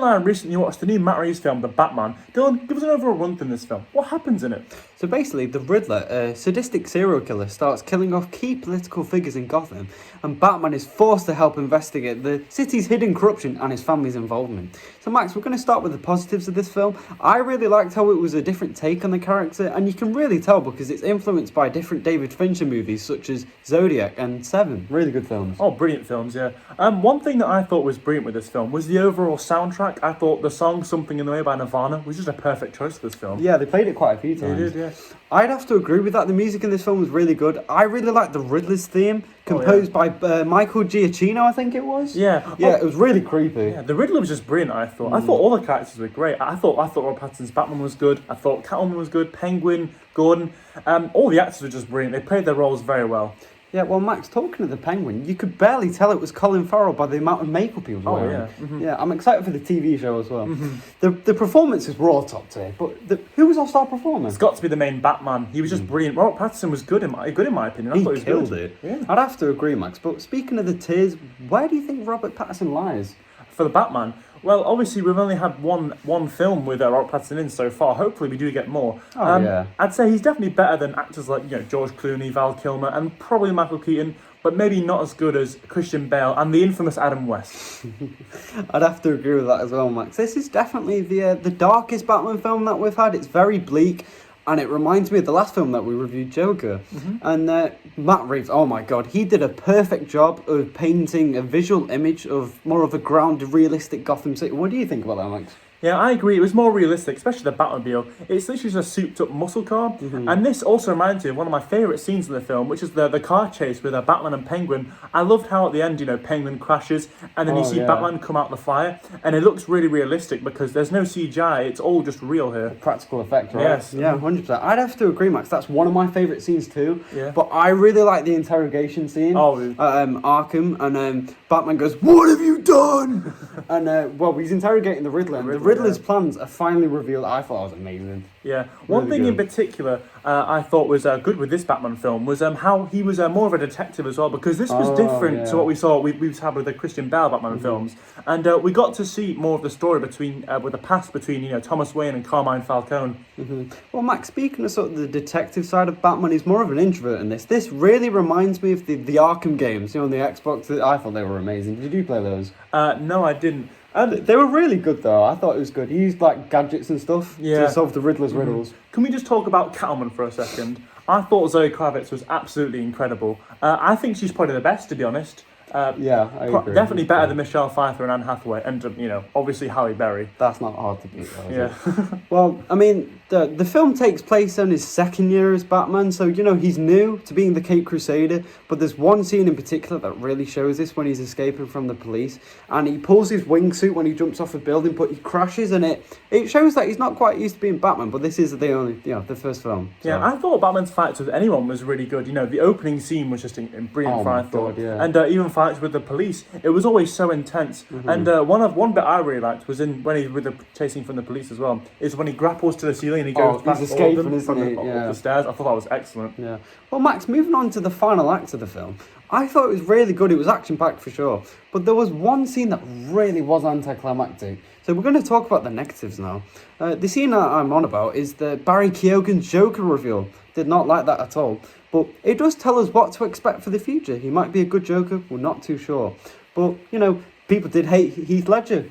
and I recently watched the new Matt Reeves film, The Batman. Dylan, give us an overall run through this film. What happens in it? So basically, the Riddler, a sadistic serial killer, starts killing off key political figures in Gotham, and Batman is forced to help investigate the city's hidden corruption and his family's involvement. So Max, we're going to start with the positives of this film. I really liked how it was a different take on the character, and you can really tell because it's influenced by different David Fincher movies such as Zodiac and Seven. Really good films. Oh, brilliant films, yeah. One thing that I thought was brilliant with this film was the overall soundtrack. I thought the song Something in the Way by Nirvana was just a perfect choice for this film. Yeah, they played it quite a few times. They did, yeah. I'd have to agree with that. The music in this film was really good. I really liked the Riddler's theme, composed by Michael Giacchino, I think it was. Yeah. Yeah, it was really creepy. Yeah, the Riddler was just brilliant, I thought. I thought all the characters were great. I thought Robert Pattinson's Batman was good. I thought Catwoman was good. Penguin, Gordon. All the actors were just brilliant. They played their roles very well. Yeah, well, Max, talking of the Penguin, you could barely tell it was Colin Farrell by the amount of makeup he was wearing. Yeah. Mm-hmm. Yeah, I'm excited for the TV show as well. Mm-hmm. The performances were all top tier, but who was our star performer? It's got to be the main Batman. He was just brilliant. Robert Pattinson was good in my opinion. I thought he killed was it. Yeah. I'd have to agree, Max. But speaking of the tiers, where do you think Robert Pattinson lies? For the Batman, well, obviously we've only had one film with Robert Pattinson in so far. Hopefully we do get more. Yeah. I'd say he's definitely better than actors like George Clooney, Val Kilmer, and probably Michael Keaton, but maybe not as good as Christian Bale and the infamous Adam West. I'd have to agree with that as well, Max. This is definitely the darkest Batman film that we've had. It's very bleak. And it reminds me of the last film that we reviewed, Joker. And Matt Reeves, oh my god, he did a perfect job of painting a visual image of more of a grounded, realistic Gotham City. What do you think about that, Max? Yeah, I agree. It was more realistic, especially the Batmobile. It's literally just a souped-up muscle car. And this also reminds me of one of my favourite scenes in the film, which is the car chase with Batman and Penguin. I loved how at the end, Penguin crashes, and then you see Batman come out the fire, and it looks really realistic because there's no CGI. It's all just real here. Practical effect, right? Yes. Yeah, 100%. I'd have to agree, Max. That's one of my favourite scenes too. Yeah. But I really like the interrogation scene. Arkham, and Batman goes, "What have you done?" And he's interrogating the Riddler. And the Riddler's plans are finally revealed. I thought it was amazing. Yeah. One thing in particular I thought was good with this Batman film was how he was more of a detective as well, because this was different to what we saw we've had with the Christian Bale Batman films, and we got to see more of the story between with the past between Thomas Wayne and Carmine Falcone. Well, Max, speaking of sort of the detective side of Batman, he's more of an introvert in this. This really reminds me of the Arkham games, on the Xbox. I thought they were amazing. Did you play those? No, I didn't. They were really good though. I thought it was good. He used gadgets and stuff to solve the Riddler's riddles. Can we just talk about Catwoman for a second? I thought Zoe Kravitz was absolutely incredible. I think she's probably the best, to be honest. I agree. Definitely better than Michelle Pfeiffer and Anne Hathaway, and obviously Halle Berry. That's not hard to beat, though. Yeah. Well, I mean, the film takes place in his second year as Batman, so he's new to being the Caped Crusader. But there's one scene in particular that really shows this when he's escaping from the police, and he pulls his wingsuit when he jumps off a building, but he crashes, and it shows that he's not quite used to being Batman. But this is the first film. So. Yeah, I thought Batman's fights with anyone was really good. The opening scene was just brilliant. I thought, and even fights with the police, it was always so intense. And one bit I really liked was when he with the chasing from the police as well, is when he grapples to the ceiling and he goes back escaping, from the stairs. I thought that was excellent. Yeah. Well, Max, moving on to the final act of the film, I thought it was really good. It was action-packed for sure. But there was one scene that really was anticlimactic. So we're going to talk about the negatives now. The scene that I'm on about is the Barry Keoghan's Joker reveal. Did not like that at all. But it does tell us what to expect for the future. He might be a good Joker. We're not too sure. But, people did hate Heath Ledger,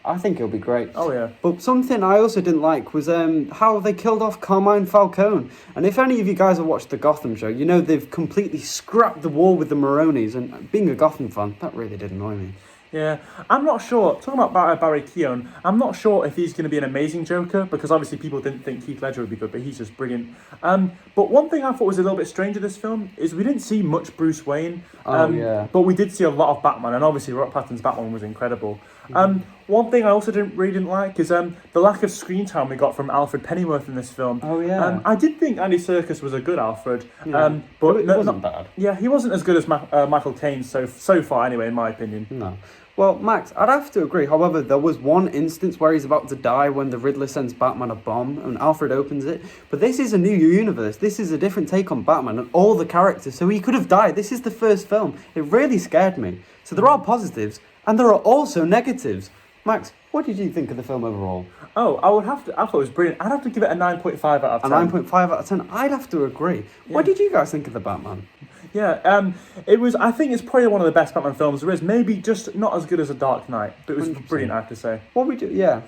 I think he'll be great. Oh, yeah. But something I also didn't like was how they killed off Carmine Falcone. And if any of you guys have watched the Gotham show, they've completely scrapped the war with the Maronis. And being a Gotham fan, that really did annoy me. Yeah, I'm not sure. Talking about Barry Keoghan, I'm not sure if he's going to be an amazing Joker, because obviously people didn't think Heath Ledger would be good, but he's just brilliant. But one thing I thought was a little bit strange in this film is we didn't see much Bruce Wayne. But we did see a lot of Batman, and obviously Robert Pattinson's Batman was incredible. One thing I also didn't like is the lack of screen time we got from Alfred Pennyworth in this film. Oh, yeah. I did think Andy Serkis was a good Alfred. Yeah. But it wasn't bad. Yeah, he wasn't as good as Michael Caine so far anyway, in my opinion. No. Well, Max, I'd have to agree. However, there was one instance where he's about to die when the Riddler sends Batman a bomb and Alfred opens it. But this is a new universe. This is a different take on Batman and all the characters. So he could have died. This is the first film. It really scared me. So there are positives and there are also negatives. Max, what did you think of the film overall? Oh, I thought it was brilliant. I'd have to give it a 9.5 out of 10. A 9.5 out of 10? I'd have to agree. What did you guys think of the Batman? Yeah, it was. I think it's probably one of the best Batman films there is. Maybe just not as good as A Dark Knight, but it was 100%. brilliant, I have to say.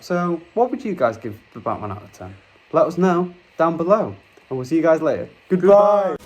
So what would you guys give the Batman out of 10? Let us know down below, and we'll see you guys later. Goodbye.